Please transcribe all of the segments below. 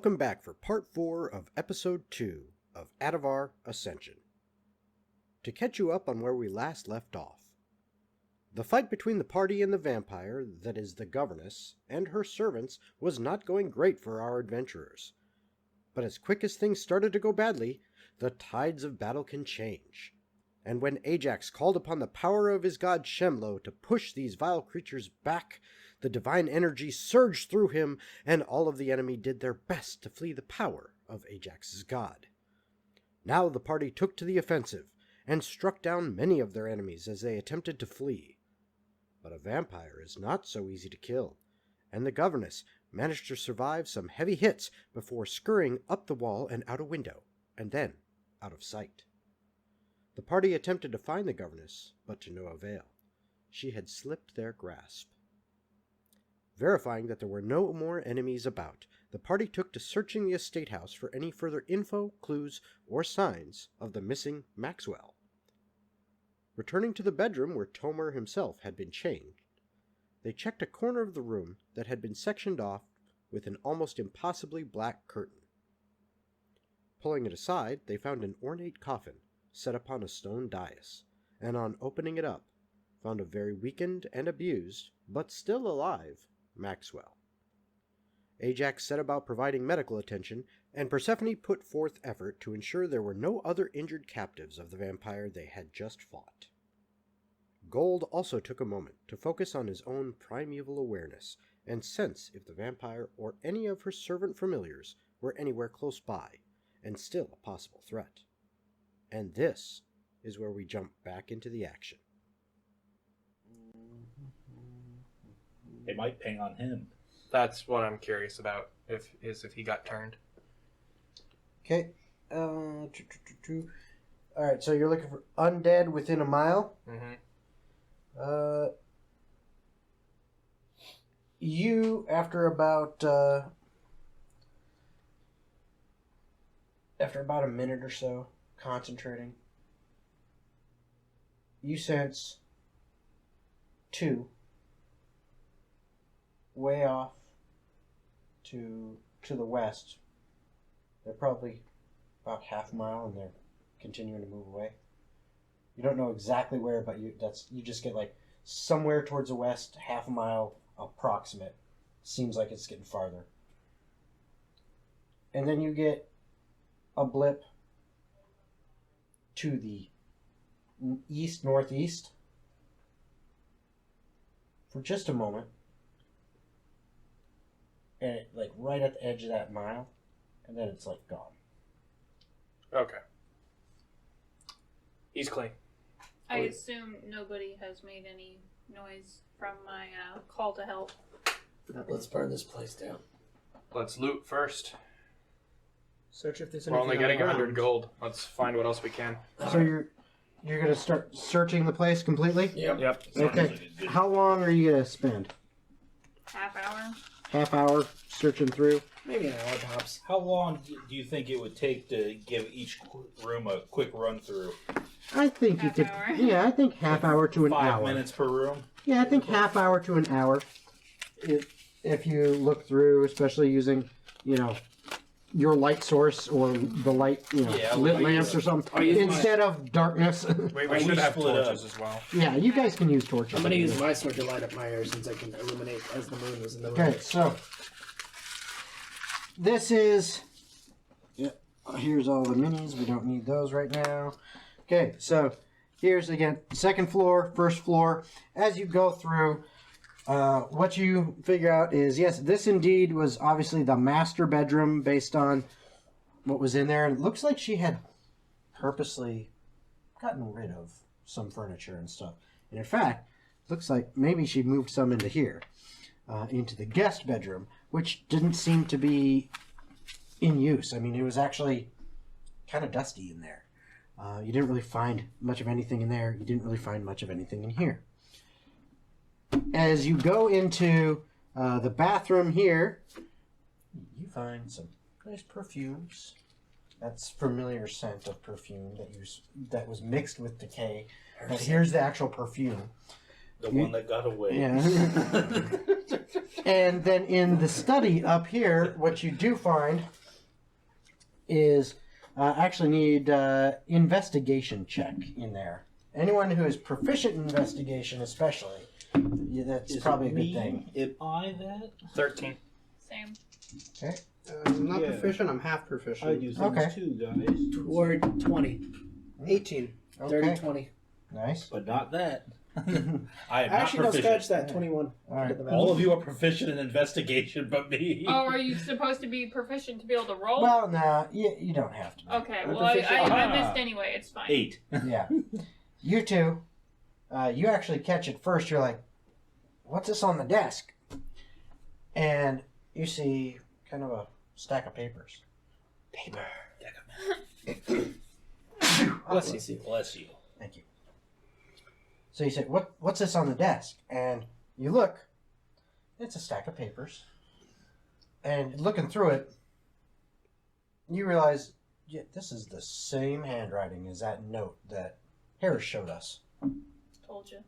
Welcome back for Part 4 of Episode 2 of Atavar Ascension. To catch you up on where we last left off, the fight between the party and the vampire, that is the governess, and her servants was not going great for our adventurers. But as quick as things started to go badly, the tides of battle can change. And when Ajax called upon the power of his god Shemlo to push these vile creatures back, the divine energy surged through him, and all of the enemy did their best to flee the power of Ajax's god. Now the party took to the offensive, and struck down many of their enemies as they attempted to flee. But a vampire is not so easy to kill, and the governess managed to survive some heavy hits before scurrying up the wall and out a window, and then out of sight. The party attempted to find the governess, but to no avail. She had slipped their grasp. Verifying that there were no more enemies about, the party took to searching the estate house for any further info, clues, or signs of the missing Maxwell. Returning to the bedroom where Tomer himself had been chained, they checked a corner of the room that had been sectioned off with an almost impossibly black curtain. Pulling it aside, they found an ornate coffin set upon a stone dais, and on opening it up, found a very weakened and abused, but still alive, Maxwell. Ajax set about providing medical attention, and Persephone put forth effort to ensure there were no other injured captives of the vampire they had just fought. Gold also took a moment to focus on his own primeval awareness, and sense if the vampire or any of her servant familiars were anywhere close by, and still a possible threat. And this is where we jump back into the action. It might ping on him. That's what I'm curious about, if he got turned. Okay. Alright, so you're looking for undead within a mile? Mm-hmm. You, after about a minute or so, concentrating, you sense two way off to the west. They're probably about half a mile, and they're continuing to move away. You don't know exactly where, but you just get like somewhere towards the west, half a mile approximate. Seems like it's getting farther. And then you get a blip to the east-northeast for just a moment, and it, like right at the edge of that mile, and then it's like gone. Okay. He's clean. I assume nobody has made any noise from my call to help. Let's burn this place down. Let's loot first. Search if there's We're anything only getting on the 100 ground. gold. Let's find what else we can. So you're going to start searching the place completely? Yep. Okay. How long are you going to spend? Half hour? Half hour searching through? Maybe an hour tops. How long do you think it would take to give each room a quick run through? I think Half you could. hour? Yeah, I think half hour to an 5 hour. minutes per room? Yeah, I think half hour to an hour. If you look through, especially using, your light source or the light, lit lamps or something, instead of darkness. We should have torches as well. Yeah, you guys can use torches. I'm going to use my sword to light up my hair since I can illuminate as the moon was in the room. Okay, so this is. Yeah, here's all the minis. We don't need those right now. Okay, so here's again second floor, first floor. As you go through, what you figure out is yes, this indeed was obviously the master bedroom based on what was in there. And it looks like she had purposely gotten rid of some furniture and stuff. And in fact, it looks like maybe she moved some into here. Into the guest bedroom, which didn't seem to be in use. I mean, it was actually kind of dusty in there. You didn't really find much of anything in there. You didn't really find much of anything in here. As you go into the bathroom here, you find some nice perfumes. That's familiar scent of perfume that was mixed with decay. But here's the actual perfume. The one that got away. Yeah. And then in the study up here, what you do find is actually need investigation check in there. Anyone who is proficient in investigation, especially, that's probably a good thing. Am I that? 13. Same. Okay. I'm not Yeah. proficient. I'm half proficient. I do things Okay. too, guys. Toward 20. 18. Dirty Okay. 20. Nice. But not that. I am not Actually, no, proficient. scratch that. 21. All right. All of you are proficient in investigation, but me. Oh, are you supposed to be proficient to be able to roll? Well, nah, you don't have to. Okay, I'm well, I proficient. missed anyway. It's fine. 8. Yeah. You two, you actually catch it first. You're like, what's this on the desk? And you see kind of a stack of papers. Paper. Bless you. Bless you. Thank you. So you say, what's this on the desk? And you look, it's a stack of papers. And looking through it, you realize, yeah, this is the same handwriting as that note that Harris showed us. Told you.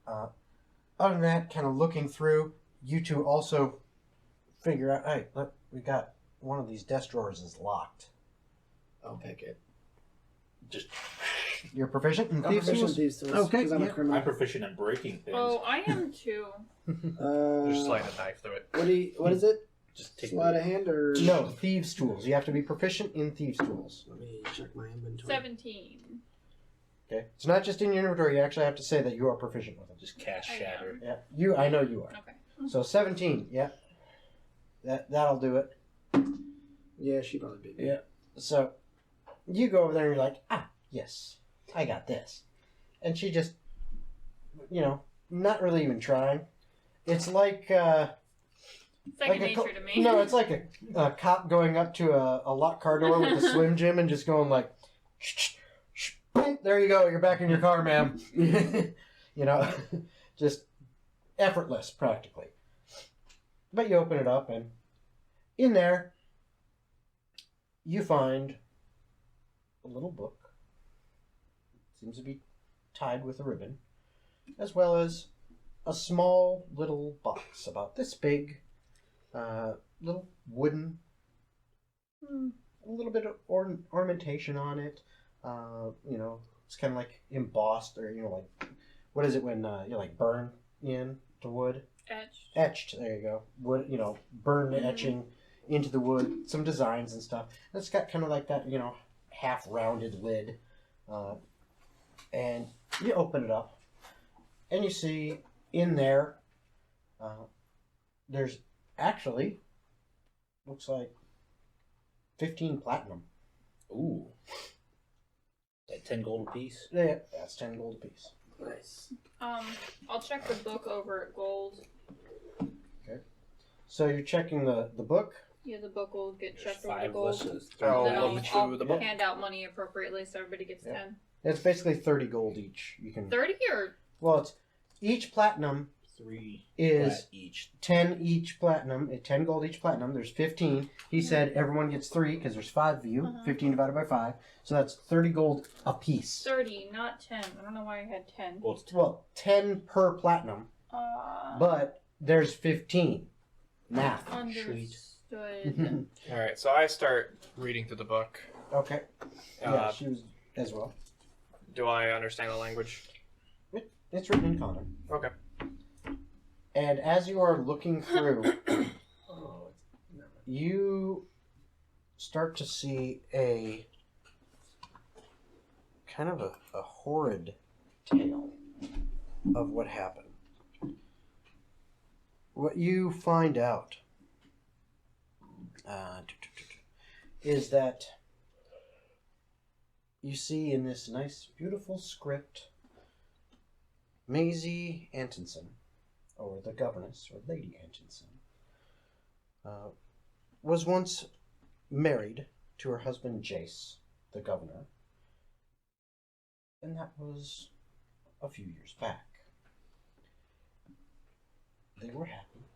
Other than that, kind of looking through, you two also figure out, hey, look, we got one of these desk drawers is locked. I'll pick it. Just, You're proficient in I'm thieves' proficient tools? in these tools. Okay, 'cause I'm a yeah. criminal. I'm proficient in breaking things. Oh, I am too. Just slide a knife through it. What is it? Just take Sleight of hand or? No, thieves' tools. You have to be proficient in thieves' tools. Let me check my inventory. 17. Okay? It's not just in your inventory. You actually have to say that you are proficient with them. Just cast I shatter. Yeah, I know you are. Okay. So 17, yeah. That'll do it. Yeah, she probably beat me. Yeah. So you go over there and you're like, yes, I got this. And she just, not really even trying. It's like, Second like nature to me. No, it's like a cop going up to a locked car door with a Slim Jim and just going like, boom, there you go, you're back in your car, ma'am. Just effortless, practically. But you open it up, and in there, you find a little book. Seems to be tied with a ribbon, as well as a small little box about this big, little wooden, a little bit of ornamentation on it. It's kind of like embossed, or like, what is it when you like burn in the wood? Etched. There you go. Wood, burn etching into the wood. Some designs and stuff. And it's got kind of like that, half rounded lid. And you open it up, and you see in there, there's actually, looks like 15 platinum. Ooh. At 10 gold apiece? Yeah, that's 10 gold apiece. Nice. I'll check the book over at gold. So you're checking the book. Yeah, the book will get There's checked over 5 the gold. lists. Oh, And then look I'll to the book. hand out money appropriately so everybody gets Yeah. 10. It's basically 30 gold each. You can. 30 or? Well, it's each platinum 3 is flat each. 10 each platinum. 10 gold each platinum. There's 15. He said everyone gets 3 because there's 5 of you. 15 divided by 5. So that's 30 gold a piece. 30, not 10. I don't know why I had 10. Well, it's Well, 10 per platinum, but there's 15. Math. Understood. All right, so I start reading through the book. Okay. Yeah, she was as well. Do I understand the language? It's written in common. Okay. And as you are looking through, you start to see a kind of a horrid tale of what happened. What you find out is that you see in this nice, beautiful script, Maisie Antonson, or the governess, or Lady Antonson, was once married to her husband Jace, the governor, and that was a few years back. They were happy.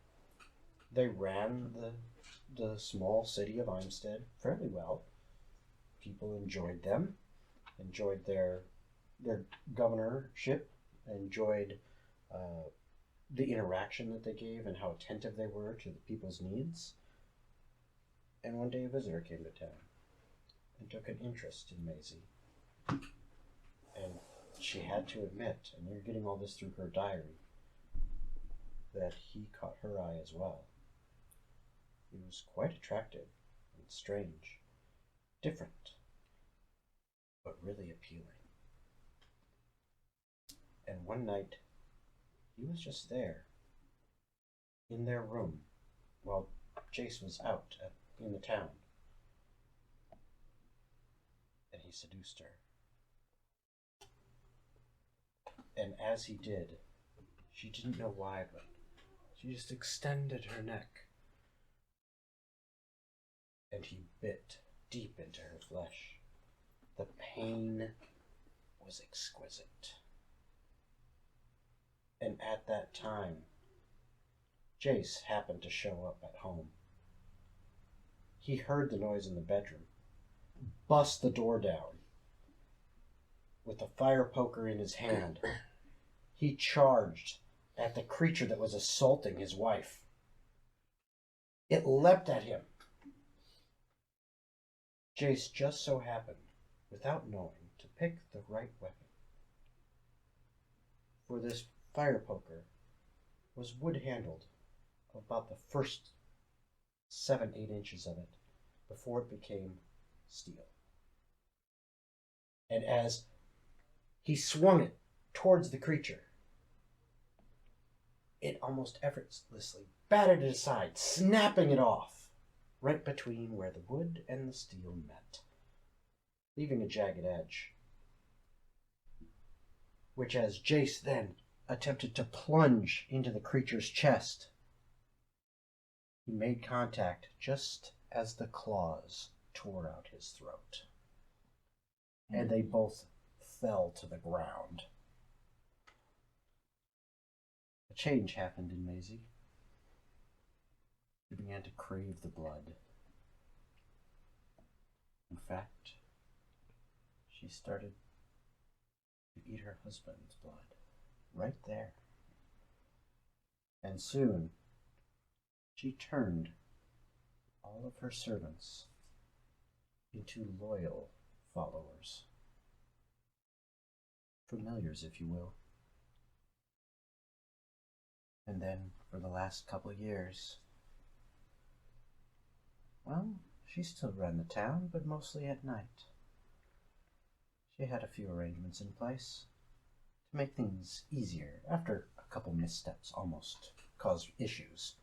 They ran the small city of Imstead fairly well. People enjoyed them, enjoyed their governorship, enjoyed the interaction that they gave and how attentive they were to the people's needs. And one day a visitor came to town and took an interest in Maisie. And she had to admit, and you're getting all this through her diary, that he caught her eye as well. He was quite attractive and strange, different, but really appealing. And one night, he was just there, in their room, while Jace was out in the town. And he seduced her. And as he did, she didn't know why, but she just extended her neck. And he bit deep into her flesh. The pain was exquisite. And at that time, Jace happened to show up at home. He heard the noise in the bedroom, bust the door down. With a fire poker in his hand, he charged at the creature that was assaulting his wife. It leapt at him. Jace just so happened, without knowing, to pick the right weapon. For this fire poker was wood-handled, about the first 7-8 inches of it, before it became steel. And as he swung it towards the creature, it almost effortlessly batted it aside, snapping it off, right between where the wood and the steel met, leaving a jagged edge, which as Jace then attempted to plunge into the creature's chest, he made contact just as the claws tore out his throat, and they both fell to the ground. A change happened in Maisie. She began to crave the blood. In fact, she started to eat her husband's blood right there. And soon, she turned all of her servants into loyal followers. Familiars, if you will. And then, for the last couple years, well, she still ran the town, but mostly at night. She had a few arrangements in place to make things easier after a couple missteps almost caused issues.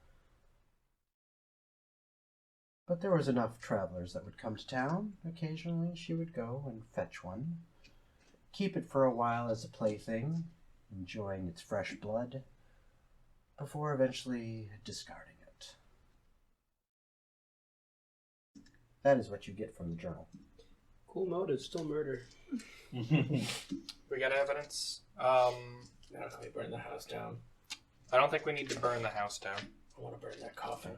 But there was enough travelers that would come to town. Occasionally she would go and fetch one, keep it for a while as a plaything, enjoying its fresh blood, before eventually discarding it. That is what you get from the journal. Cool motive, still murder. We got evidence. Now can we burn the house down? I don't think we need to burn the house down. I want to burn that coffin.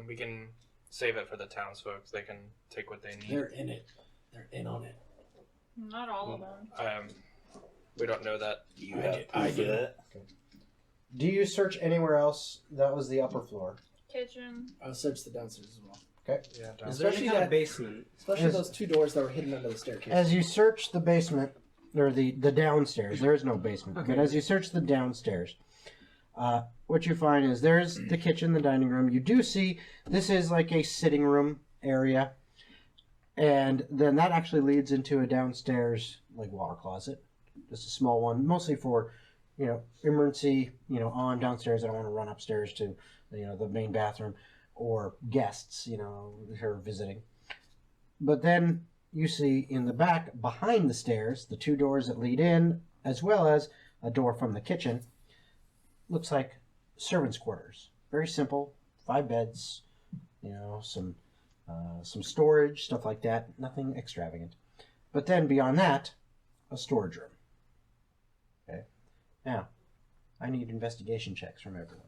We can save it for the townsfolk. They can take what they need. They're in it. They're in on it. Not all of them. We don't know that. You have proof of that? Okay. Do you search anywhere else? That was the upper floor. Kitchen. I'll search the downstairs as well. Okay. Yeah, Is there any Especially kind of that- basement? Especially those two doors that were hidden under the staircase. As you search the basement, or the downstairs, there is no basement, Okay. but as you search the downstairs, what you find is there's the kitchen, the dining room. You do see this is like a sitting room area, and then that actually leads into a downstairs like water closet, just a small one, mostly for emergency. On downstairs. I don't want to run upstairs to the main bathroom or guests who are visiting. But then you see in the back, behind the stairs, the two doors that lead in, as well as a door from the kitchen. Looks like servants' quarters. Very simple, 5 beds, some storage, stuff like that. Nothing extravagant. But then beyond that, a storage room. Okay. Now, I need investigation checks from everyone.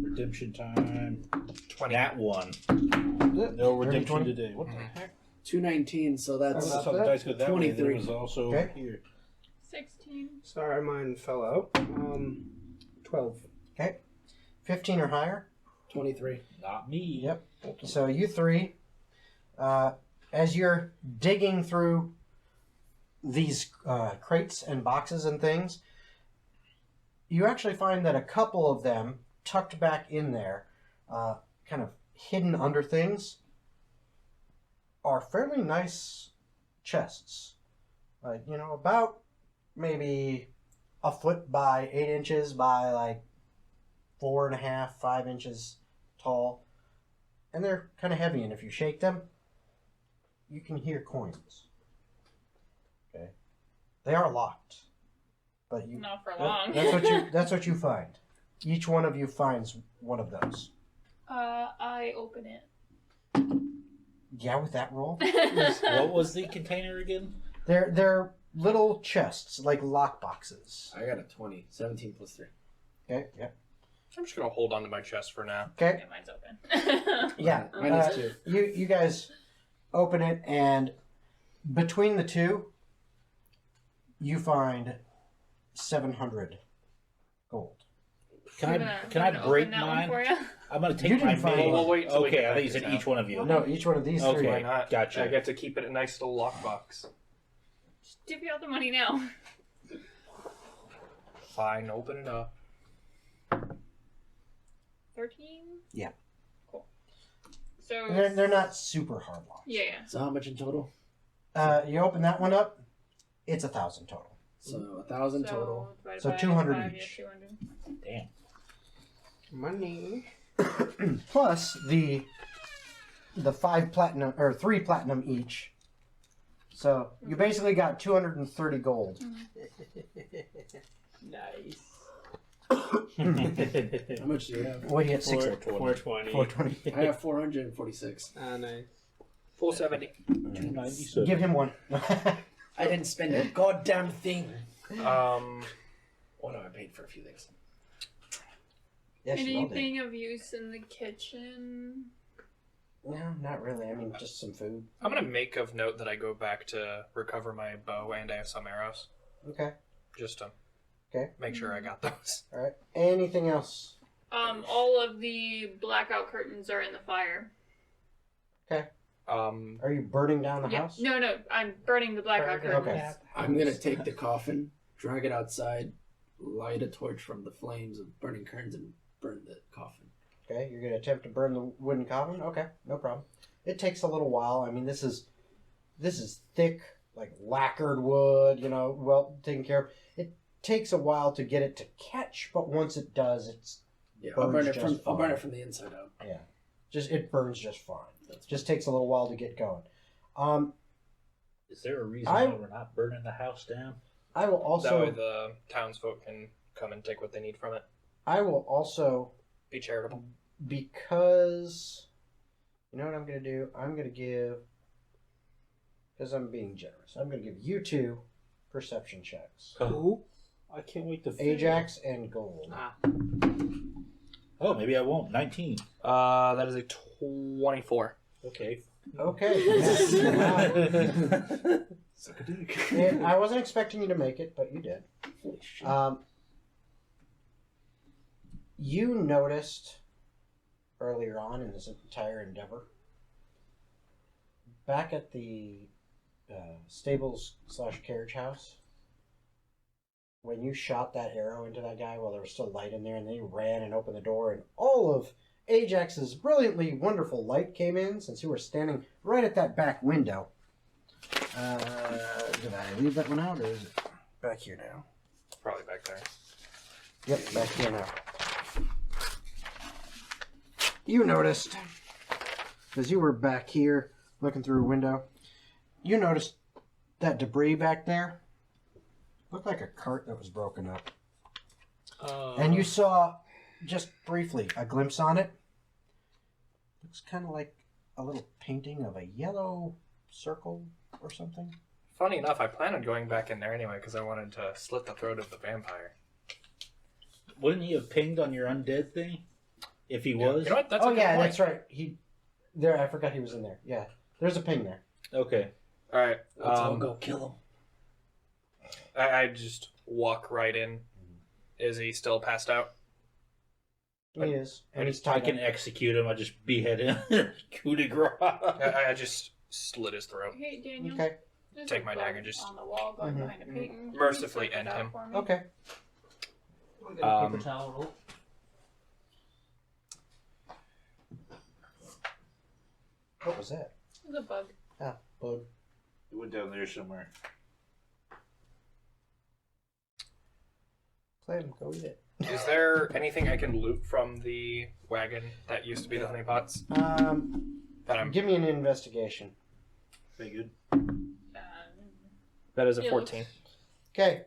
Redemption time. 20. That one. Yep. No redemption 20. today. What the heck? 219, so that's I thought the dice go that way. Then it 23. was also Okay. here. 16. Sorry, mine fell out. 12. Okay. 15 or higher. 23. Not me. Yep. So you three, as you're digging through these crates and boxes and things, you actually find that a couple of them tucked back in there, kind of hidden under things, are fairly nice chests. About maybe a foot by 8 inches by like 4.5, 5 inches tall. And they're kind of heavy, and if you shake them, you can hear coins. Okay. They are locked. But you Not for long. that's what you find. Each one of you finds one of those. I open it. Yeah, with that roll. What was the container again? They're little chests, like lock boxes. I got a 20. 17 plus 3. Okay, yeah. I'm just gonna hold on to my chest for now. Okay. Yeah, mine's open. Yeah. Mine is 2. You guys open it, and between the two, you find 700 gold. Can I break mine? For you? I'm gonna You take didn't my find main. one. We'll wait till we Okay, get I back think you to said town. each one of you. No, each one of these three. Okay. Why not? Gotcha. I get to keep it a nice little lockbox. Just divvy out the money now. Fine, open it up. 13? Yeah. Cool. So They're not super hard locks. yeah. So how much in total? You open that one up, it's 1,000 total. So 1,000 total. divided So by 200 5, each. Yeah, 200. Damn. Money. Plus the 5 platinum or 3 platinum each. So you basically got 230 gold. Nice. How much do you have? What do you get? 420. 420. I have 446. Ah, nice. 470. 297. Give him one. I didn't spend a goddamn thing. Um, Oh no, I paid for a few things. Yes, you all did. Anything of use in the kitchen? No, not really. I mean, just some food. I'm gonna make of note that I go back to recover my bow and I have some arrows, Okay. just to Okay. make sure I got those. All right. Anything else? All of the blackout curtains are in the fire. Are you burning down the Yeah. house? No, I'm burning the blackout Okay. curtains. I'm gonna take the coffin, drag it outside, light a torch from the flames of burning curtains, and burn the coffin. Okay. You're gonna attempt to burn the wooden coffin. Okay. No problem. It takes a little while. I mean, this is thick, like lacquered wood. Well taken care of. It takes a while to get it to catch, but once it does, I'll burn Burns it from just I'll burn fine. it from the inside out. it burns just fine. That's Just takes a little while to get going. Is there a reason I- why we're not burning the house down? I will That way also the townsfolk can come and take what they need from it. Be charitable. because you know what I'm going to do? I'm going to give, because I'm being generous, I'm going to give you 2 perception checks. Who? I can't wait to fail. Ajax and Gold. Oh, maybe I won't. 19. That is a 24. Okay. Okay. Suck a dick. I wasn't expecting you to make it, but you did. You noticed earlier on in this entire endeavor, back at the stables / carriage house, when you shot that arrow into that guy while there was still light in there, and then you ran and opened the door, and all of Ajax's brilliantly wonderful light came in, since you were standing right at that back window. Did I leave that one out, or is it back here now? Probably back there. Yep, back here now. You noticed, because you were back here looking through a window, you noticed that debris back there looked like a cart that was broken up. And you saw, just briefly, a glimpse on it. Looks kind of like a little painting of a yellow circle or something. Funny enough, I planned on going back in there anyway because I wanted to slit the throat of the vampire. Wouldn't he have pinged on your undead thing? If he was? You know what? That's a good point. That's right. I forgot he was in there. Yeah, there's a ping there. Okay. All right. Let's all go kill him. I just walk right in. Is he still passed out? He is. And he's I tied can up. execute him. I just behead him. Coup de grace. I just slit his throat. Hey, Daniel. Okay. There's Take a my bug dagger, just- on the wall going Mhm. behind a Peyton. Can you Mercifully sort end that him. for me? Okay. We got a paper Um, towel roll. What was that? There's a bug. Ah, bug. It went down there somewhere. Clem, go eat it. Is there anything I can loot from the wagon that used to be the honeypots? That I'm. Give me an investigation. Very good. That is a Yeah, 14. Okay.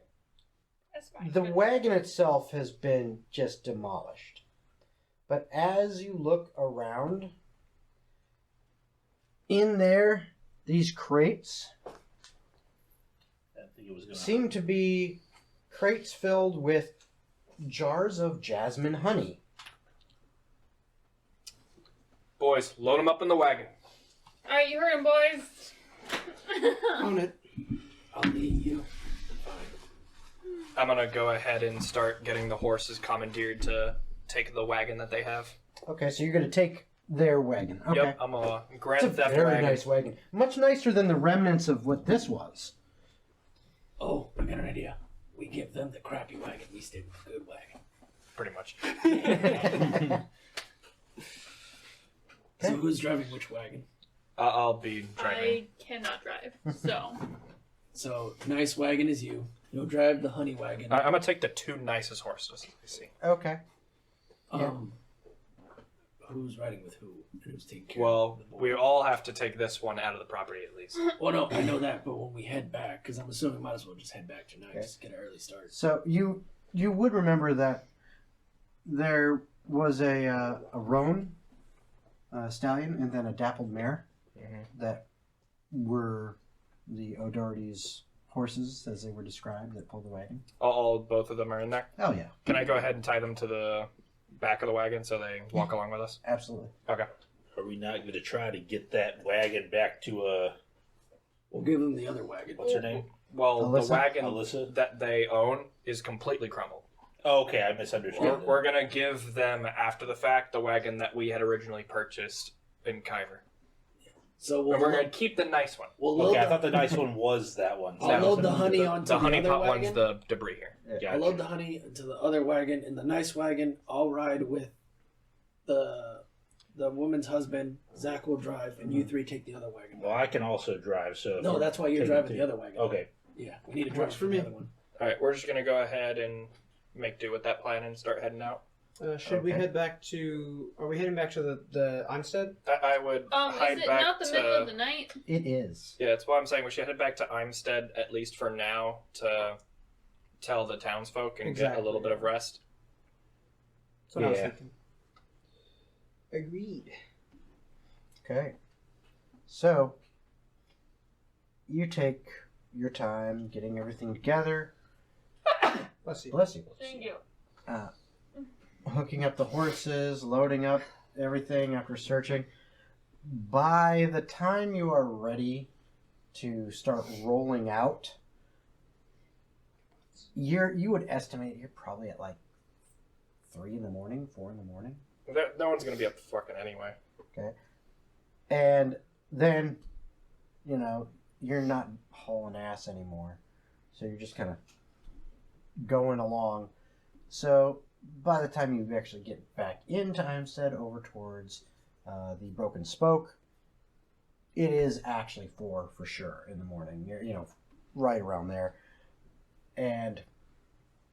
That's fine. The Good. wagon itself has been just demolished. But as you look around, in there, these crates I didn't think it was gonna. seem to be crates filled with jars of jasmine honey. Boys, load them up in the wagon. Alright, you heard him, boys. Own it. I'll lead you. I'm gonna go ahead and start getting the horses commandeered to take the wagon that they have. Okay, so you're going to take their wagon. Okay. Yep, I'm a It's grand a theft very wagon. nice wagon. Much nicer than the remnants of what this was. Oh, I got an idea. We give them the crappy wagon. We stay with the good wagon. Pretty much. So who's driving which wagon? I'll be driving. I cannot drive, so. So nice wagon is you. You'll drive the honey wagon. I'm gonna take the two nicest horses I see. Okay. Who's riding with who? And who's taking care Well, of the boy? we all have to take this one out of the property at least. Well, no, I know that, but when we head back, because I'm assuming we might as well just head back tonight, Okay. just get an early start. So you would remember that there was a roan stallion and then a dappled mare that were the O'Doherty's horses as they were described that pulled the wagon. Both of them are in there. Oh yeah, Can I go ahead and tie them to the back of the wagon so they walk along with us? absolutely. Okay. Are we not going to try to get that wagon back to We'll give them the other wagon. what's her name? Well, Alyssa? the wagon Alyssa? that they own is completely crumbled. Oh, okay, I misunderstood. We're gonna give them after the fact the wagon that we had originally purchased in Kyver. So And we're gonna keep the nice one. we'll load Okay, I the, thought the nice one was that one. I'll No. load the honey onto The the honey other pot wagon. one's the debris here. Gotcha. I'll load the honey into the other wagon. In the nice wagon, I'll ride with the woman's husband. Zach will drive, and you three take the other wagon. Well, I can also drive, so. if No, we're that's why you're taking driving two- the other wagon. Okay. Yeah, we need a driver Works for the me. other one. All right, we're just gonna go ahead and make do with that plan and start heading out. Should we Okay. head back to? Are we heading back to the Einstead? I would hide Is it back not the to. middle of the night? It is. Yeah, that's why I'm saying we should head back to Imstead at least for now to tell the townsfolk and get a little bit of rest. That's what I was Yeah. thinking. Agreed. Okay. So you take your time getting everything together. Let's see. Bless you. Thank you. Hooking up the horses, loading up everything after searching. By the time you are ready to start rolling out, you would estimate you're probably at like 3 in the morning, 4 in the morning. No one's gonna be up fucking anyway. And then, you're not hauling ass anymore. So you're just kind of going along. So by the time you actually get back into Imstead over towards the Broken Spoke, it is actually 4 for sure in the morning. You're, right around there. And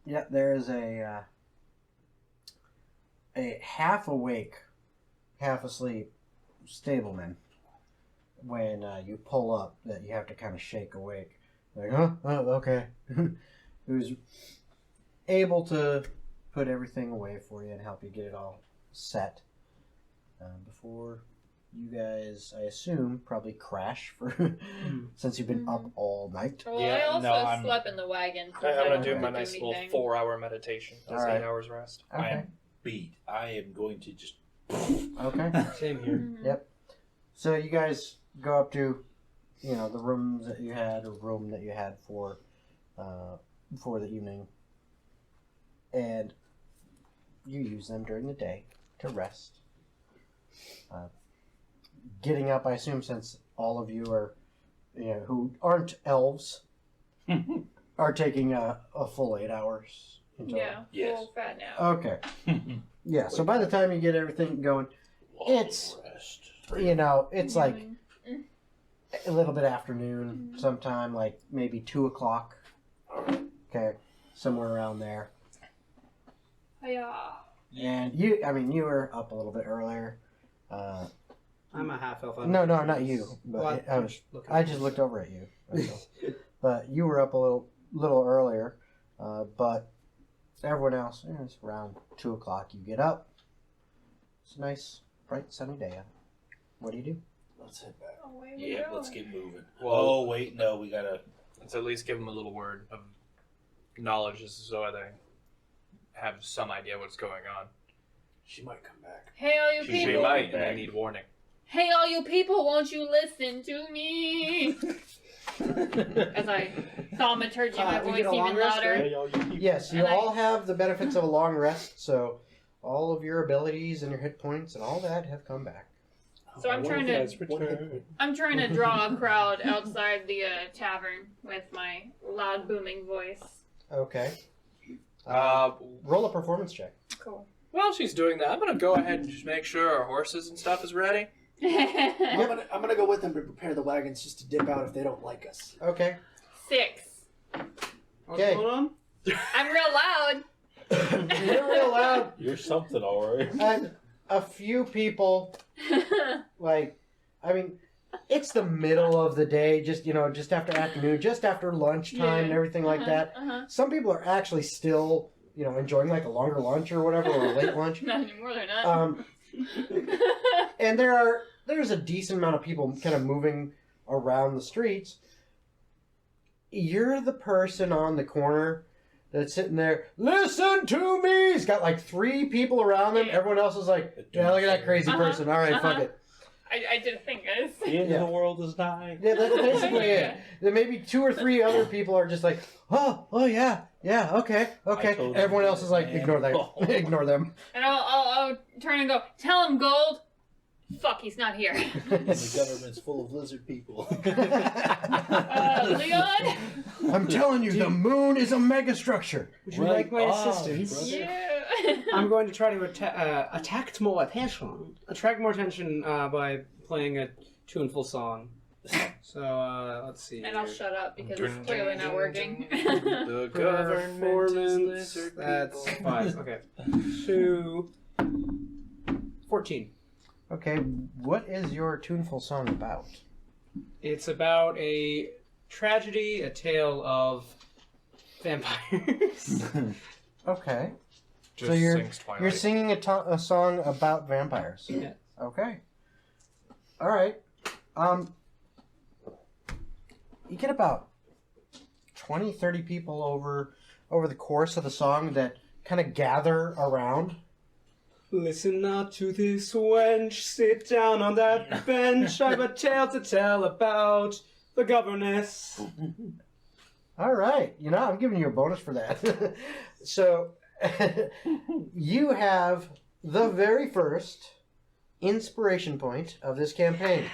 yeah, there is a half awake, half asleep stableman when you pull up that you have to kind of shake awake. Like, oh, okay. Who's able to put everything away for you and help you get it all set before you guys, I assume, probably crash for since you've been up all night. Well, Yeah, I also no, I'm- slept in the wagon. since I'm I gonna don't do have my to nice little anything. 4-hour meditation. That's All right. 8 hours rest. I am beat. I am going to just. Okay. Same here. Mhm. Yep. So you guys go up to, the rooms that you had, or room that you had for for the evening, and you use them during the day to rest. Getting up, I assume, since all of you are, who aren't elves, are taking a full 8 hours. Yeah, Yes. full fat now. Okay. Yeah. So by the time you get everything going, it's it's like a little bit afternoon, sometime like maybe 2 o'clock. Okay, somewhere around there. Yeah. And you were up a little bit earlier. I'm a half elf. No, not you. But Well, I just looked over at you. But you were up a little earlier. But everyone else, it's around 2 o'clock. You get up. It's a nice, bright, sunny day out. What do you do? Let's head back. Away we Yeah, go. let's get moving. Well- Oh, wait, no, we gotta... Let's at least give them a little word of knowledge so they have some idea what's going on. She might come back. Hey, all you She people! might, and they need warning. Hey, all you people! Won't you listen to me? As I thaumaturgy my we voice get a long even rest, louder. right? Yes, you And I- all have the benefits of a long rest, so all of your abilities and your hit points and all that have come back. So I'm trying to draw a crowd outside the tavern with my loud booming voice. Okay. Uh, Roll a performance check. Cool. While she's doing that, I'm gonna go ahead and just make sure our horses and stuff is ready. I'm gonna go with them to prepare the wagons just to dip out if they don't like us. Okay. 6. What's Okay. going on? I'm real loud. You're real loud. You're something, alright. And a few people, it's the middle of the day, just after afternoon, just after lunchtime and everything like that. Some people are actually still, enjoying like a longer lunch or whatever, or a late lunch. Not anymore, they're not. And there's a decent amount of people kind of moving around the streets. You're the person on the corner that's sitting there, listen to me! He's got like 3 people around him. Everyone else is like, yeah, look at that crazy person. All right, fuck it. I did think, guys. The end of the world is nigh. Yeah, that's basically it. Then maybe 2 or 3 other people are just like, oh yeah, okay. totally Everyone else is like, am. ignore them. Ignore them. And I'll turn and go, tell him, Gold. Fuck, he's not here. The government's full of lizard people. Leon? I'm telling you, the moon is a megastructure. Would you like my assistance? brother. Yeah. I'm going to try to attract more attention by playing a tuneful song. So let's see. And I'll here. shut up because it's clearly not working. The government Performance. is lizard That's people. 5. Okay. 2. 14. Okay, what is your tuneful song about? It's about a tragedy, a tale of vampires. Okay. Just So sings Twilight. you're singing a song about vampires. Yeah. Okay. All right. You get about 20, 30 people over the course of the song that kind of gather around. Listen not to this wench, sit down on that bench. I've a tale to tell about the governess. All right. I'm giving you a bonus for that. So you have the very first inspiration point of this campaign.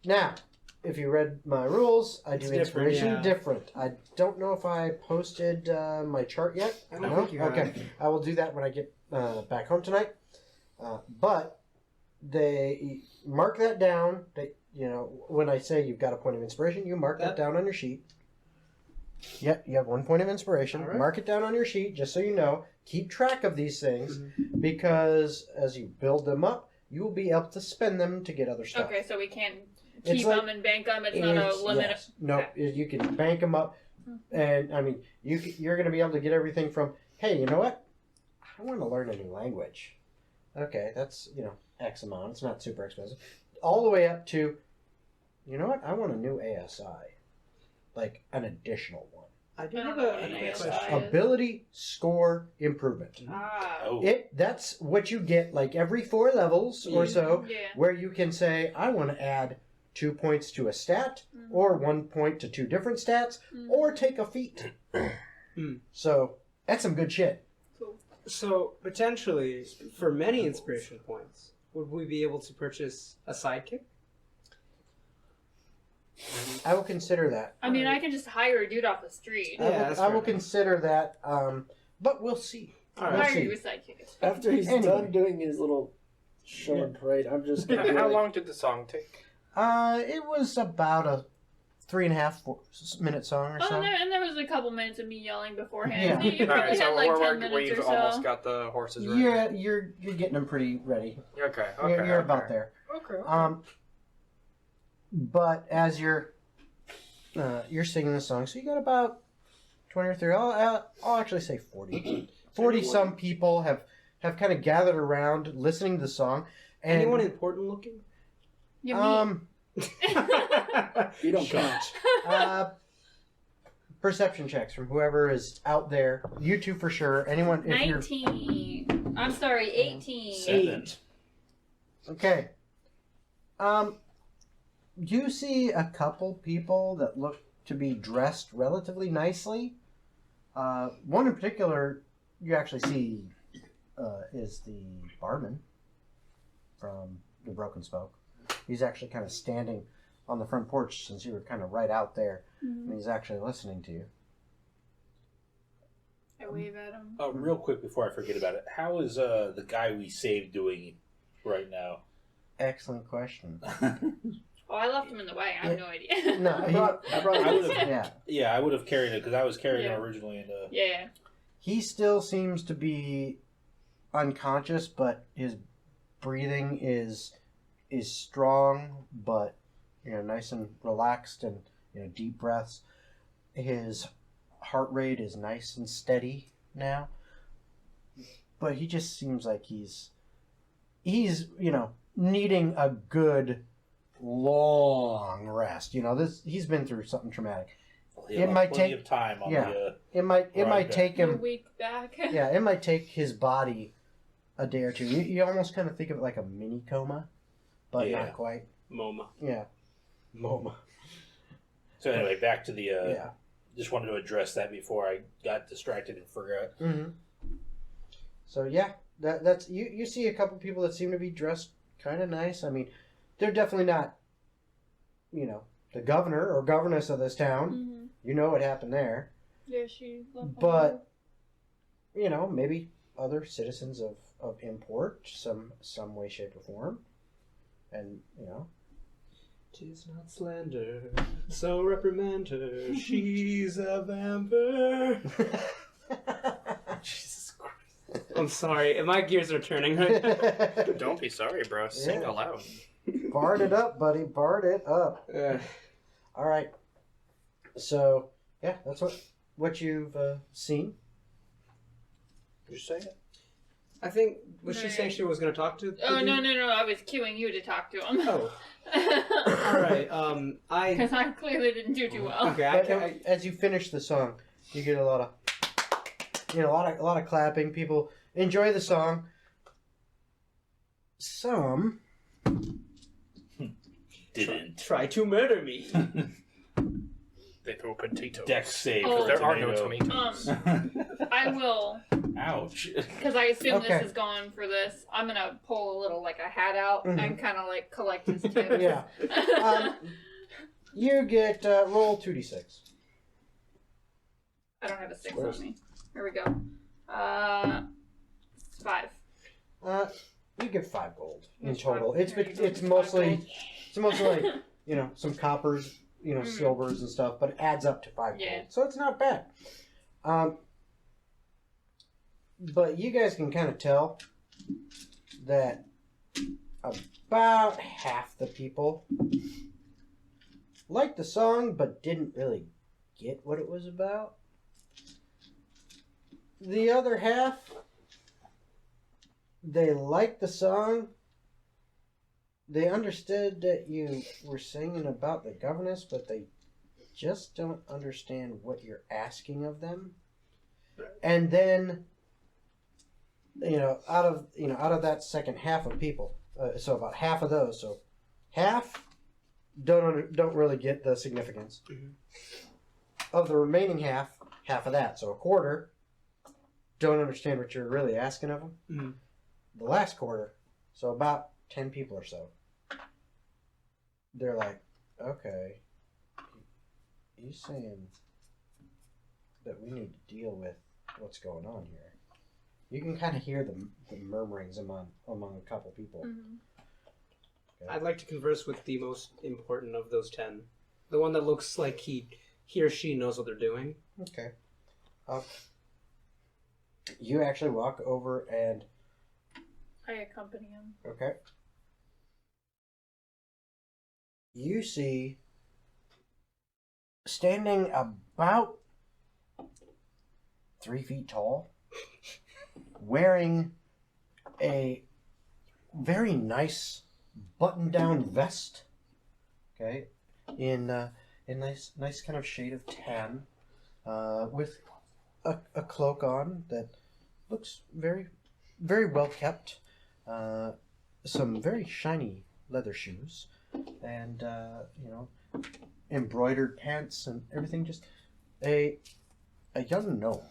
Now, if you read my rules, I do It's different, inspiration yeah. different. I don't know if I posted my chart yet. I don't think you have. Okay. I will do that when I get back home tonight. But they mark that down. When I say you've got a point of inspiration, you mark that down on your sheet. Yep, you have 1 point of inspiration. All right. Mark it down on your sheet just so you know. Keep track of these things because as you build them up, you will be able to spend them to get other stuff. Okay, so we can't It's keep like- them and bank them. It's not a limit. Yes. No, you can bank them up, and you're going to be able to get everything from. Hey, you know what? I want to learn a new language. Okay, that's X amount. It's not super expensive. All the way up to, you know what? I want a new ASI, like an additional one. I do I have don't know a what an quick ASI question. is. Ability score improvement. Ah. Oh. That's what you get like every 4 levels or so, Yeah. where you can say, I want to add 2 points to a stat, or 1 point to 2 different stats, or take a feat. So, that's some good shit. Cool. So, potentially, for many inspiration points, would we be able to purchase a sidekick? I will consider that. I mean, I can just hire a dude off the street. I will consider that, but we'll see. All We'll right. Hire see. you a sidekick. After he's Anyway. done doing his little show and parade, I'm just gonna be How like, long did the song take? It was about a 3.5 minute song or Oh, so. and there was a couple minutes of me yelling beforehand. Yeah. You All right, probably so had like 10 minutes we've or so. almost got the horses ready. Yeah, you're getting them pretty ready. Okay. You're about there. Okay. But as you're singing the song, so you got about 20 or 30. I'll actually say 40. 40 some people have kind of gathered around listening to the song. And, Anyone important looking? Yeah, me. you don't count. Perception checks from whoever is out there. You two for sure. Anyone? If you're 19. I'm sorry, 18. 7. okay. You see a couple people that look to be dressed relatively nicely. One in particular, you actually see, is the barman from the Broken Spoke. He's actually kind of standing on the front porch since you were kind of right out there, and he's actually listening to you. I wave at him. Real quick before I forget about it, how is the guy we saved doing right now? Excellent question. Oh, I left him in the way. I have no idea. No, I brought I would have, yeah. yeah, I would have carried it because I was carrying Yeah. it originally. And Yeah. He still seems to be unconscious, but his breathing is strong, but nice and relaxed, and deep breaths. His heart rate is nice and steady now, but he just seems like he's needing a good long rest. He's been through something traumatic. it might plenty of time on the. It might Right, take A him. week back. Yeah, it might take his body a day or two. You almost kind of think of it like a mini coma, but Yeah. not quite. MoMA. Yeah. MoMA. So anyway, back to the. Yeah. Just wanted to address that before I got distracted and forgot. Mm-hmm. So yeah, that's you see a couple people that seem to be dressed kind of nice. I mean, they're definitely not, the governor or governess of this town. Mm-hmm. You know what happened there. Yeah, she left But maybe other citizens of import, some way, shape, or form, and Tis not slander, so reprimand her. She's a vampire. Jesus Christ! I'm sorry, my gears are turning right now. Don't be sorry, bro. Sing Yeah. aloud. Bard it up, buddy. Bard it up. All right. So yeah, that's what you've seen. Did you say it? I think, was she Right. saying she was going to talk to the Oh, dude? no. I was cueing you to talk to him. Oh, alright, Because I clearly didn't do too well. Okay, But as you finish the song, you get a lot of, a lot of clapping. People enjoy the song. Some Didn't. try to murder me. They throw potatoes. Dex save. Oh. for There are no tomato. tomatoes. I will, Ouch. because I assume Okay. this is gone for this. I'm going to pull a little, a hat out and kind of, collect his tips. Yeah. You get roll 2d6. I don't have a 6 on me. Here we go. It's 5. You get 5 gold in It's total. five. It's There you go. it's 5 mostly gold. it's mostly some coppers, silvers and stuff, but it adds up to 5 Yeah. gold, so it's not bad. But you guys can kind of tell that about half the people liked the song but didn't really get what it was about. The other half, they liked the song. They understood that you were singing about the governess, but they just don't understand what you're asking of them. And then, out of that second half of people, so about half of those, so half don't really get the significance. Mhm. Of the remaining half of that, so a quarter, don't understand what you're really asking of them. Mhm. The last quarter, so about 10 people or so, they're like, okay, you saying that we need to deal with what's going on here. You can kind of hear the murmurings among a couple people. Mm-hmm. Okay. I'd like to converse with the most important of those 10. The one that looks like he or she knows what they're doing. Okay. You actually walk over and... I accompany him. Okay. You see, standing about 3 feet tall, wearing a very nice button-down vest, okay, in nice kind of shade of tan, with a cloak on that looks very, very well kept, some very shiny leather shoes, and embroidered pants and everything. Just a young gnome.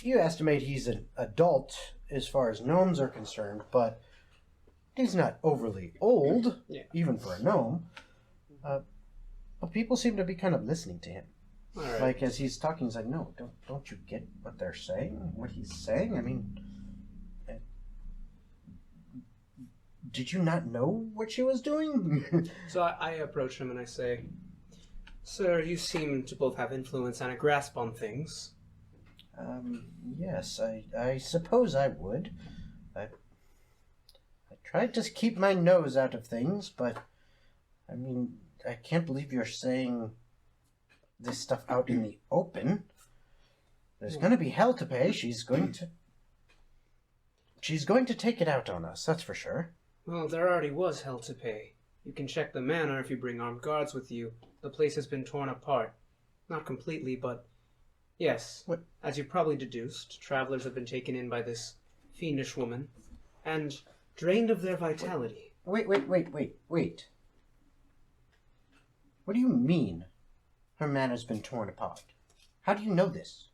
You estimate he's an adult as far as gnomes are concerned, but he's not overly old, even for a gnome. But people seem to be kind of listening to him. All right. Like, as he's talking, he's like, no, don't you get what they're saying? What he's saying? I mean, did you not know what she was doing? So I approach him and I say, "Sir, you seem to both have influence and a grasp on things." Yes, I suppose I would. I tried to keep my nose out of things, but, I mean, I can't believe you're saying this stuff out in the open. There's going to be hell to pay. She's going to take it out on us, that's for sure. Well, there already was hell to pay. You can check the manor if you bring armed guards with you. The place has been torn apart. Not completely, but yes. What? As you probably deduced, travelers have been taken in by this fiendish woman and drained of their vitality. Wait. What do you mean her manor's been torn apart? How do you know this?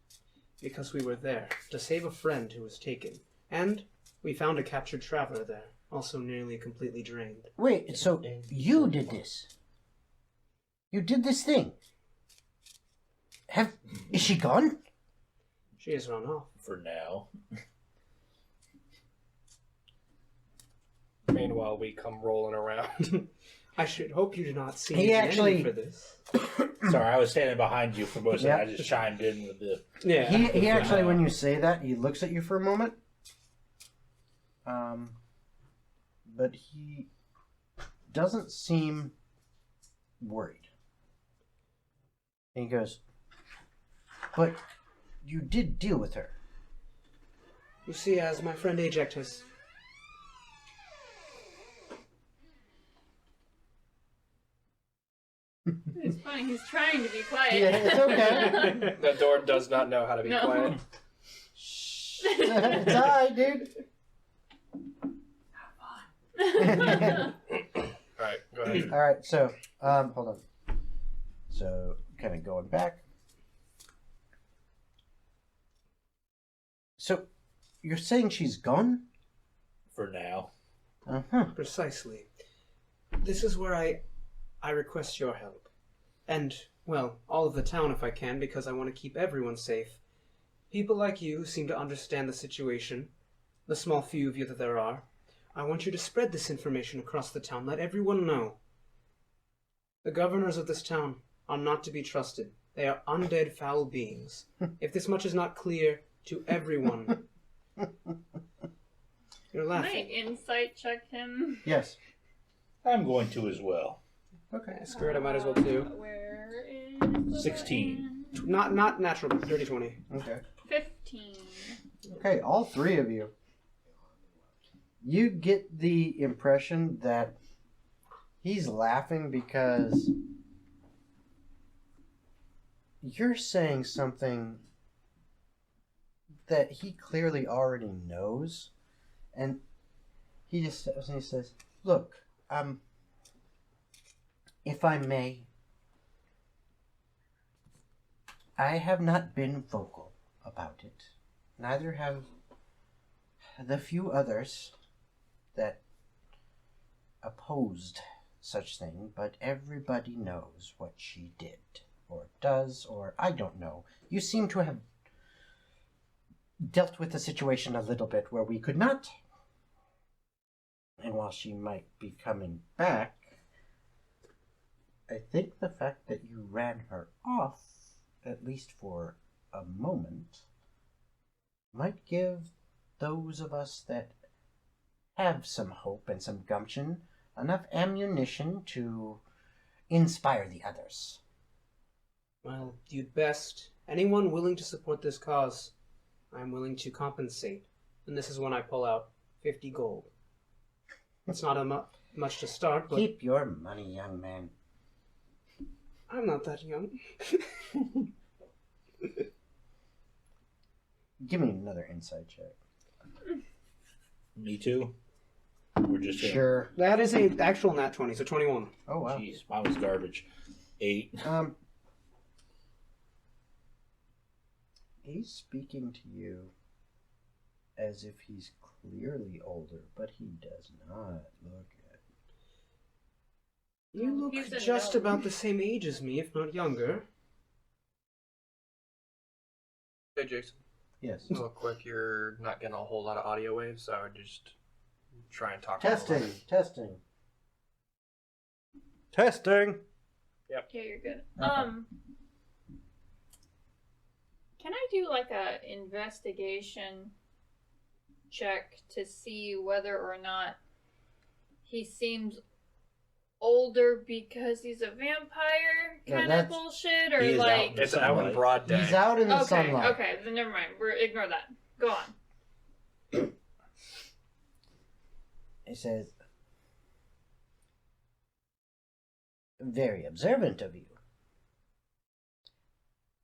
Because we were there to save a friend who was taken. And we found a captured traveler there, also nearly completely drained. Wait, so you did this? You did this thing? Is she gone? She has run off. For now. Meanwhile, we come rolling around. I should hope you do not see He the actually- enemy for this. Sorry, I was standing behind you for most of it. Yeah. I just chimed in with the... Yeah. He actually, when you say that, he looks at you for a moment. But he doesn't seem worried. And he goes, but you did deal with her. You see, as my friend Ajax has... It's funny, he's trying to be quiet. Yeah, it's okay. The door does not know how to be No. quiet. Die, dude. Alright, go ahead. All right, so hold on. So kind of going back. So you're saying she's gone? For now. Uh-huh. Precisely. This is where I request your help. And, well, all of the town if I can, because I want to keep everyone safe. People like you who seem to understand the situation, the small few of you that there are, I want you to spread this information across the town. Let everyone know. The governors of this town are not to be trusted. They are undead foul beings. If this much is not clear to everyone... You're Can I laughing. insight check him? Yes. I'm going to as well. Okay. Screw it, I might as well too. Where is the 16. button? Not natural, dirty 20. Okay. 15. Okay, all three of you. You get the impression that he's laughing because you're saying something that he clearly already knows, and he just says, Look, if I may, I have not been vocal about it. Neither have the few others that opposed such thing, but everybody knows what she did, or does, or I don't know. You seem to have dealt with the situation a little bit where we could not. And while she might be coming back, I think the fact that you ran her off, at least for a moment, might give those of us that have some hope and some gumption enough ammunition to inspire the others. Well, you'd best. Anyone willing to support this cause, I'm willing to compensate. And this is when I pull out 50 gold. It's not much to start, but... Keep your money, young man. I'm not that young. Give me another insight check. Me too. We're just Sure. That is an actual nat 20, so 21. Oh, wow. Jeez, mine was garbage. 8. He's speaking to you as if he's clearly older, but he does not look it. You look He's a just gnome. about the same age as me, if not younger. Hey, Jason. Yes. Real quick, you're not getting a whole lot of audio waves, so I would just try and talk. Testing. Okay, you're good. Okay. Can I do like a investigation check to see whether or not he seems older because he's a vampire Yeah, kind of that's- bullshit, He or is like? out. It's out in broad day. He's out in the Okay, sunlight. okay, then never mind. Ignore that. Go on. He says, very observant of you.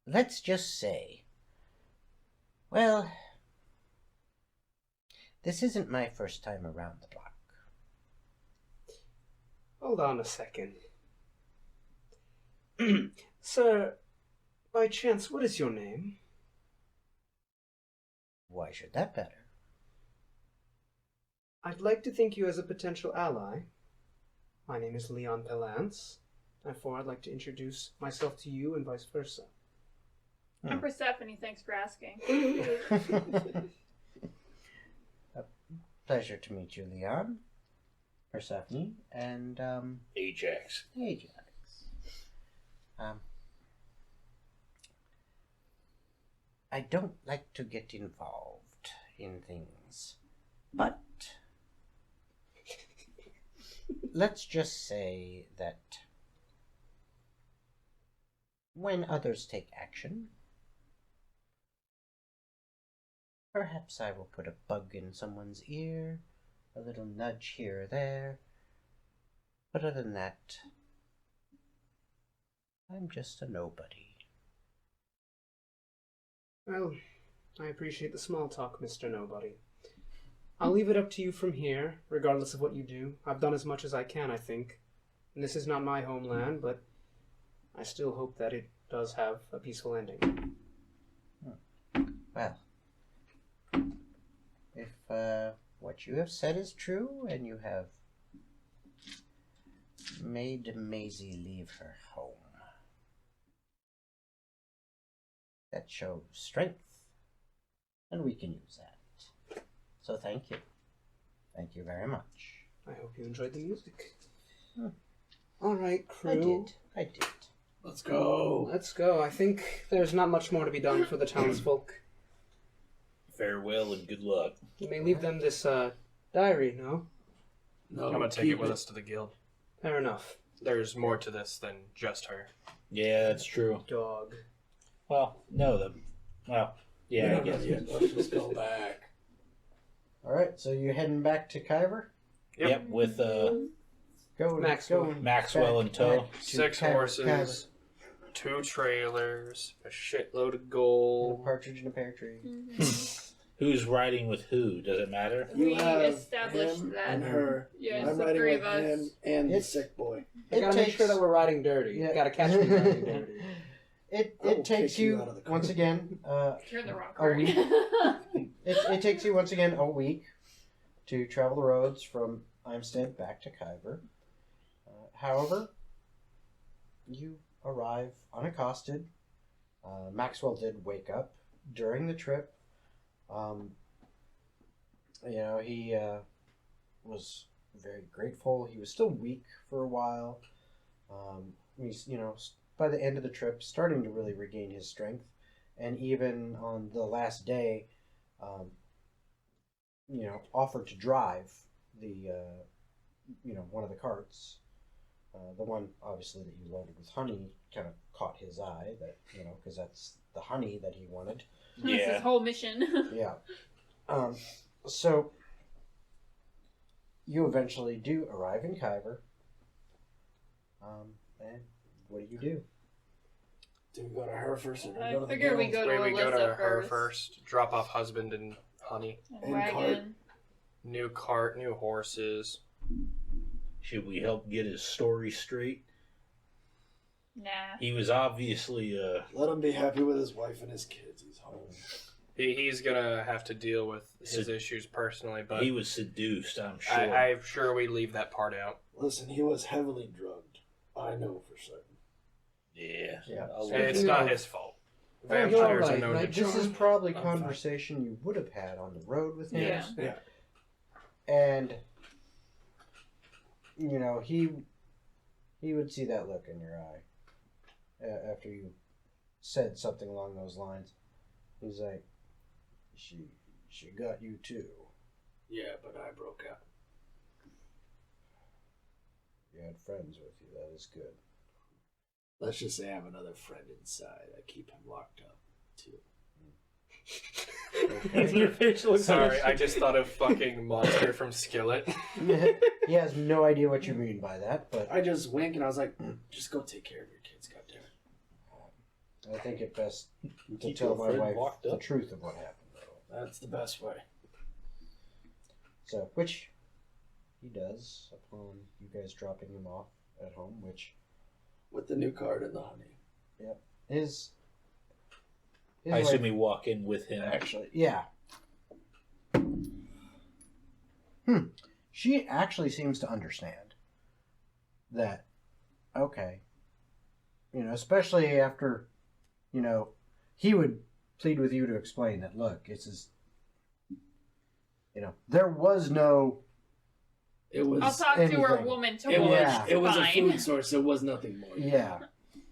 Let's just say, well, this isn't my first time around the block. Hold on a second. Sir, by chance, what is your name? Why should that matter? I'd like to think you as a potential ally. My name is Leon Pelance. Therefore, I'd like to introduce myself to you and vice versa. I'm Persephone. Thanks for asking. A pleasure to meet you, Leon, Persephone, and Ajax. Ajax. I don't like to get involved in things, but let's just say that when others take action, perhaps I will put a bug in someone's ear, a little nudge here or there, but other than that, I'm just a nobody. Well, I appreciate the small talk, Mr. Nobody. I'll leave it up to you from here, regardless of what you do. I've done as much as I can, I think. And this is not my homeland, but I still hope that it does have a peaceful ending. Well, if what you have said is true, and you have made Maisie leave her home, that shows strength, and we can use that. So thank you. Thank you very much. I hope you enjoyed the music. All right, crew. I did. Let's go. Let's go. I think there's not much more to be done for the townsfolk. Farewell and good luck. We may leave them this diary, no? No, I'm gonna take keep it with us to the guild. Fair enough. There's more to this than just her. Yeah, that's true. Dog. Well, no, well, yeah, I guess. Let's just go back. All right, so you're heading back to Kyber? Yep, with Maxwell. Maxwell in tow. 6 horses, 2 trailers, a shitload of A gold. partridge in a pear tree. Who's riding with who? Does it matter? We You have established him that. and her. Yeah, I'm it's the riding three with of us. him and the sick boy. I gotta make sure that we're riding dirty. Yeah. You gotta catch me riding dirty. It I will takes kick you you out of the car. once again. You're in the wrong a car. week. It takes you once again a week to travel the roads from Imstead back to Kyber. However, you arrive unaccosted. Maxwell did wake up during the trip. He was very grateful. He was still weak for a while. He's, by the end of the trip, starting to really regain his strength. And even on the last day, offered to drive the, one of the carts. The one, obviously, that you loaded with honey kind of caught his eye, that, because that's the honey that he wanted. That's his whole mission. Yeah. So, you eventually do arrive in Kyber. And what do? Do we go to her first or do we I go to the figure we girls? go to We go to Alyssa her first. first. Drop off husband and honey. And Wagon. New cart, new horses. Should we help get his story straight? Nah. He was obviously Let him be happy with his wife and his kids. He's home. He's gonna have to deal with his issues personally, but he was seduced, I'm sure. I'm sure we leave that part out. Listen, he was heavily drugged. I know for certain. Yeah. And it's not his fault. You're Vampires are right, no right? different. This is probably I'm fine. conversation you would have had on the road with him. Yeah. Yeah. And, he would see that look in your eye after you said something along those lines. He's like, she got you too. Yeah, but I broke out. You had friends with you. That is good. Let's just say I have another friend inside. I keep him locked up, too. Your facial Sorry, I just thought of fucking Monster from Skillet. He has no idea what you mean by that, but I just wink and I was like, just go take care of your kids, goddammit. I think it best to Keep tell your my friend wife locked the up. truth of what happened, though. That's the best way. So, which he does upon you guys dropping him off at home, which With the new card and the honey. is. I assume we walk in with him. Actually, yeah. She actually seems to understand that, okay, especially after, he would plead with you to explain that, look, it's his, there was no. It was. I'll talk to her anything. woman to It woman. was. Yeah. It was a Fine. food source. It was nothing more. Yeah.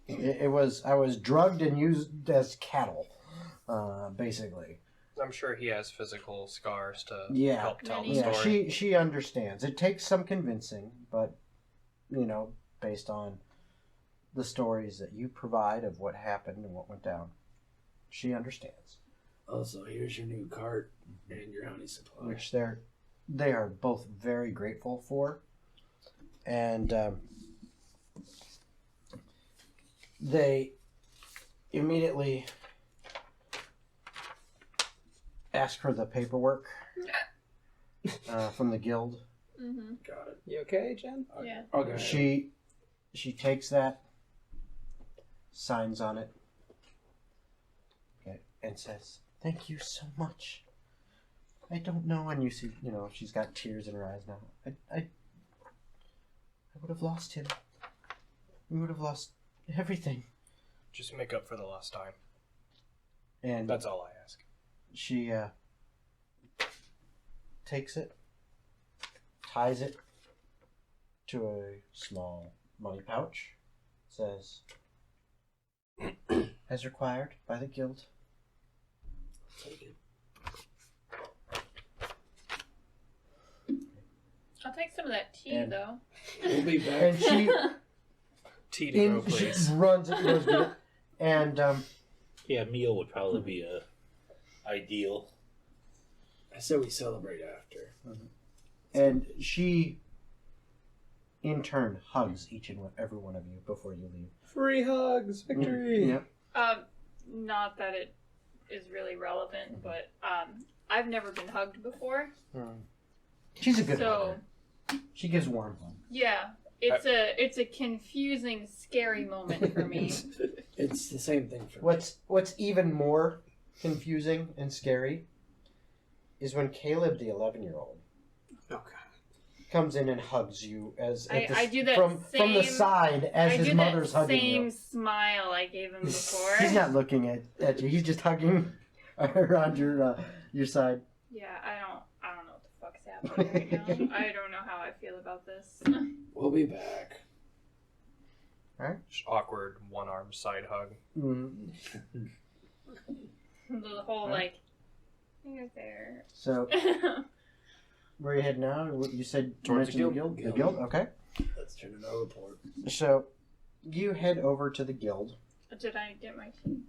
It was, I was drugged and used as cattle, basically. I'm sure he has physical scars to Yeah. help tell the Yeah, story. she understands. It takes some convincing, but based on the stories that you provide of what happened and what went down, she understands. Oh, so here's your new cart and your honey supply. Which they are both very grateful for, and they immediately ask for the paperwork from the guild. Mm-hmm. Got it. You okay, Jen? Yeah. Okay. She takes that, signs on it, okay, and says, "Thank you so much. I don't know," and you see, she's got tears in her eyes now. I would have lost him. We would have lost everything. Just make up for the lost time. And That's all I ask. she takes it, ties it to a small money pouch, says, "As required by the guild." Take it. I'll take some of that tea, And- though. We'll be back. And she Tea to go, please. she runs it, goes get it, and Yeah, meal would probably be ideal. I said we celebrate after. and she in turn hugs each and every one of you before you leave. Free hugs, victory. Yep. Not that it is really relevant, but I've never been hugged before. She's a good So hugger. She gives warm hugs. yeah, it's a confusing, scary moment for me. It's the same thing for me. What's even more confusing and scary is when Caleb, the 11-year-old, comes in and hugs you I do that from the side as his mother's hugging you. Same smile I gave him before. He's not looking at you. He's just hugging around your side. Yeah, I don't know what the fuck's happening right now. I don't know how I feel about this. We'll be back. Just awkward one-arm side hug. Mm. The whole you're there. So, where are you heading now? You said Towards the guild. The guild. Okay. Let's turn in our report. So, you head over to the guild. Did I get my tea?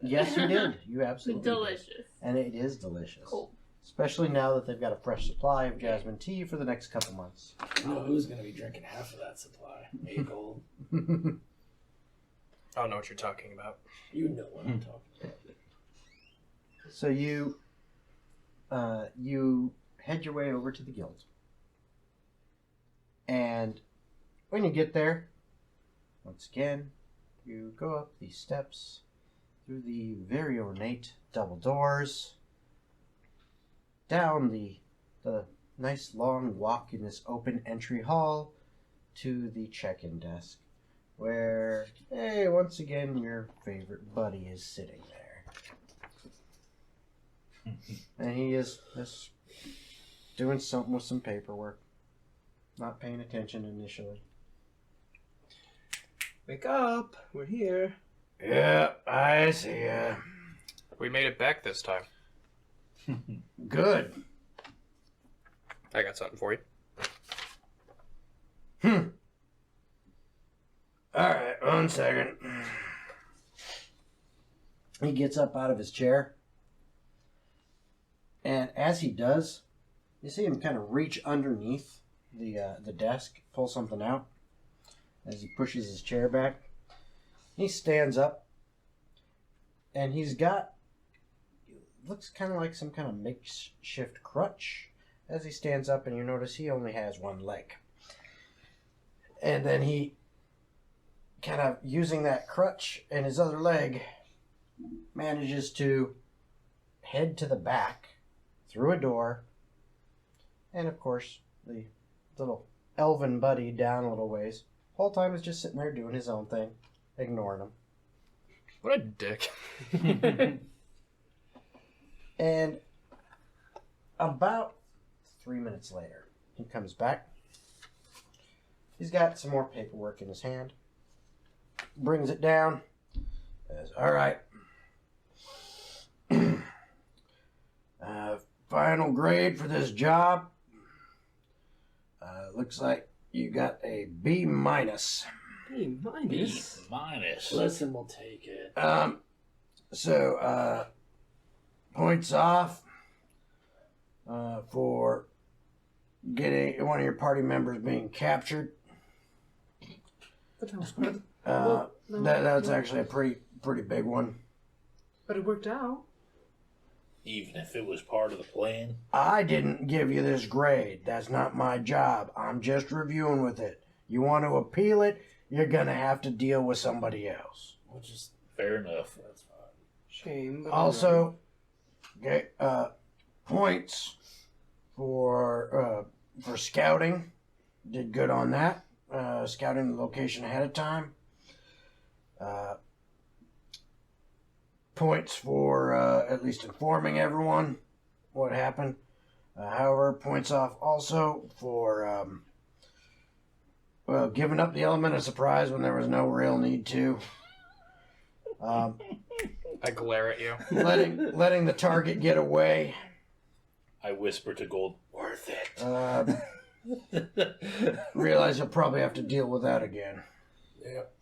Yes, you did. You absolutely delicious. did. And it is delicious. Cool. Especially now that they've got a fresh supply of jasmine tea for the next couple months. You know who's going to be drinking half of that supply? A gold. I don't know what you're talking about. You know what I'm talking about. So you head your way over to the guild. And when you get there, once again, you go up these steps through the very ornate double doors, down the nice long walk in this open entry hall to the check-in desk, where, hey, once again, your favorite buddy is sitting there. And he is just doing something with some paperwork. Not paying attention initially. Wake up! We're here. Yeah, I see ya. We made it back this time. Good. I got something for you. Alright, 1 second. He gets up out of his chair. And as he does, you see him kind of reach underneath the desk, pull something out. As he pushes his chair back, he stands up, and he's got, looks kind of like some kind of makeshift crutch. As he stands up, and you notice he only has one leg. And then he, kind of using that crutch and his other leg, manages to head to the back, through a door, and of course, the little elven buddy down a little ways. Whole time is just sitting there doing his own thing, ignoring him. What a dick. And about 3 minutes later, he comes back. He's got some more paperwork in his hand. Brings it down. Says, all right. Final grade for this job. Looks like you got a B minus. B minus? B minus. Listen, we'll take it. So, points off for getting one of your party members being captured. But that was part of the... That's actually a pretty big one. But it worked out. Even if it was part of the plan. I didn't give you this grade. That's not my job. I'm just reviewing with it. You want to appeal it, you're gonna have to deal with somebody else. Which is Fair enough. that's fine. Shame. But Also, okay, points for scouting. Did good on that. Scouting the location ahead of time. Points for at least informing everyone what happened. However, points off also for giving up the element of surprise when there was no real need to. I glare at you. Letting the target get away. I whisper to Gold, worth it. Realize you'll probably have to deal with that again. Yep.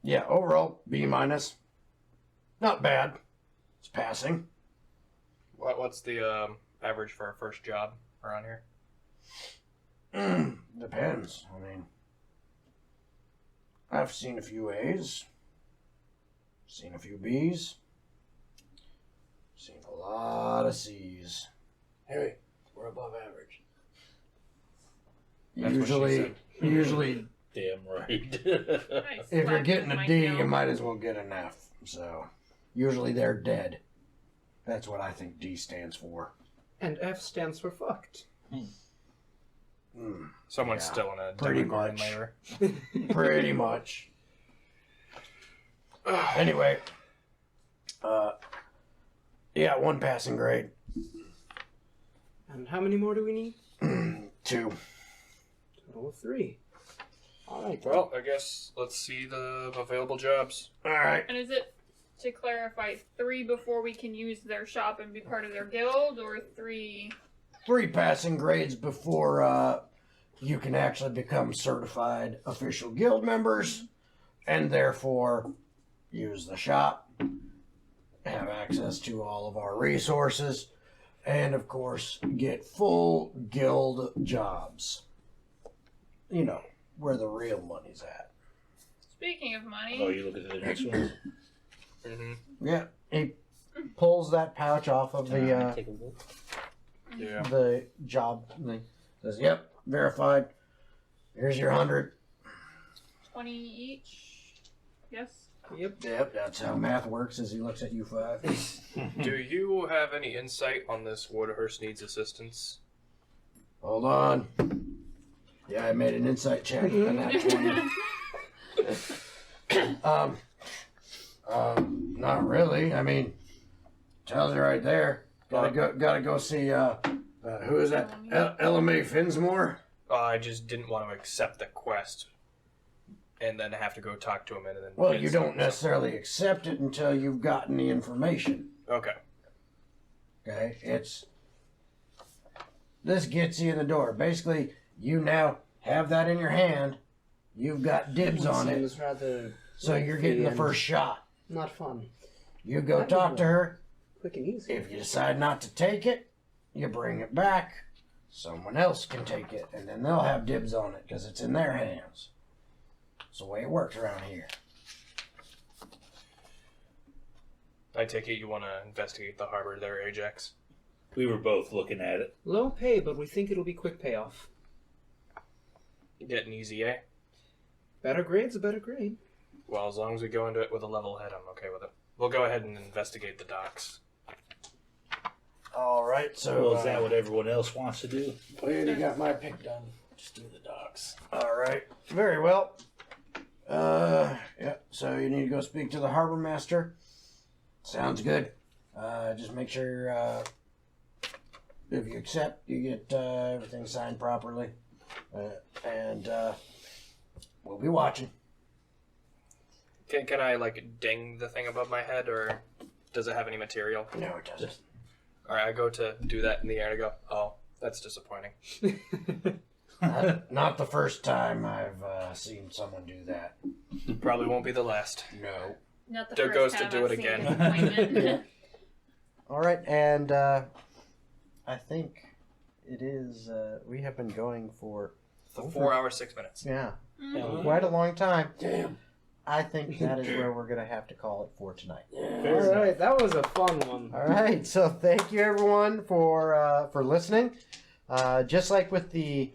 Yeah, overall, B minus. Not bad. It's passing. What's the average for a first job around here? Depends. I mean, I've seen a few A's, seen a few B's, Seen a lot of seas. Harry, we're above average. That's what she Usually, Damn right. if you're getting a D, you might as well get an F. So, usually they're dead. That's what I think D stands for. And F stands for fucked. Someone's Yeah, still in a pretty Demogorgon much. layer. Pretty much. Anyway, yeah, 1 passing grade. And how many more do we need? 2. Total of 3. All right. Well, I guess let's see the available jobs. All right. And is it, to clarify, 3 before we can use their shop and be part of their guild, or 3? 3 passing grades before you can actually become certified official guild members, and therefore use the shop, have access to all of our resources, and of course get full guild jobs. You know, where the real money's at. Speaking of money, Oh, you look at the next one. Yeah, he pulls that pouch off of the Take a look. Yeah. the job thing. Says, "Yep, verified. Here's your 100." 20 each? Yes? Yep, that's how math works. As he looks at you 5. Do you have any insight on this Woodhurst needs assistance? Hold on. Yeah, I made an insight check on that 20. Not really. I mean, tells you right there. Gotta go see. Who is that? LMA Finsmore. I just didn't want to accept the quest and then have to go talk to him and then. Well, you don't necessarily accept it until you've gotten the information. Okay. Okay, this gets you in the door. Basically, you now have that in your hand. You've got dibs on it. Seems rather So you're getting the and first shot. not fun. You go That'd talk be to her. Quick and easy. If you decide not to take it, you bring it back. Someone else can take it, and then they'll have dibs on it because it's in their hands. It's the way it works around here. I take it you want to investigate the harbor there, Ajax? We were both looking at it. Low pay, but we think it'll be quick payoff. Getting easy, eh? Better grade's a better grade. Well, as long as we go into it with a level head, I'm okay with it. We'll go ahead and investigate the docks. All right, so Well, is that what everyone else wants to do? I already got my pick done. Just do the docks. all right, very well. Yeah. So you need to go speak to the harbor master. Sounds good. Just make sure if you accept, you get everything signed properly, and we'll be watching. Can I, like, ding the thing above my head, or does it have any material? No, it doesn't. Alright, I go to do that in the air and I go, oh, that's disappointing. Not the first time I've seen someone do that. Probably won't be the last. No. Not the There first goes to time do I've it seen again. disappointment. All right, and I think it is. We have been going for 4 hours, 6 minutes. yeah, Mhm. quite a long time. Damn. I think that is where we're gonna have to call it for tonight. All right, that was a fun one. All right, so thank you everyone for listening. Just like with the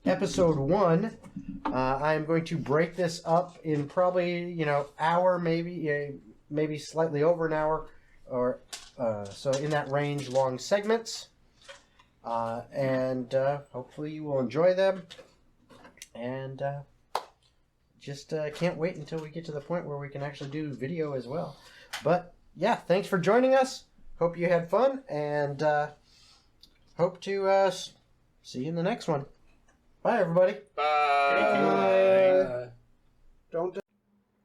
episode 1, I am going to break this up in probably hour, maybe slightly over an hour, or so in that range, long segments, and hopefully you will enjoy them. And just can't wait until we get to the point where we can actually do video as well. But yeah, thanks for joining us. Hope you had fun, and hope to see you in the next one. Bye, everybody. Bye. Don't.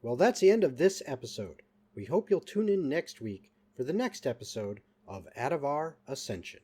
Well, that's the end of this episode. We hope you'll tune in next week for the next episode of Atavar Ascension.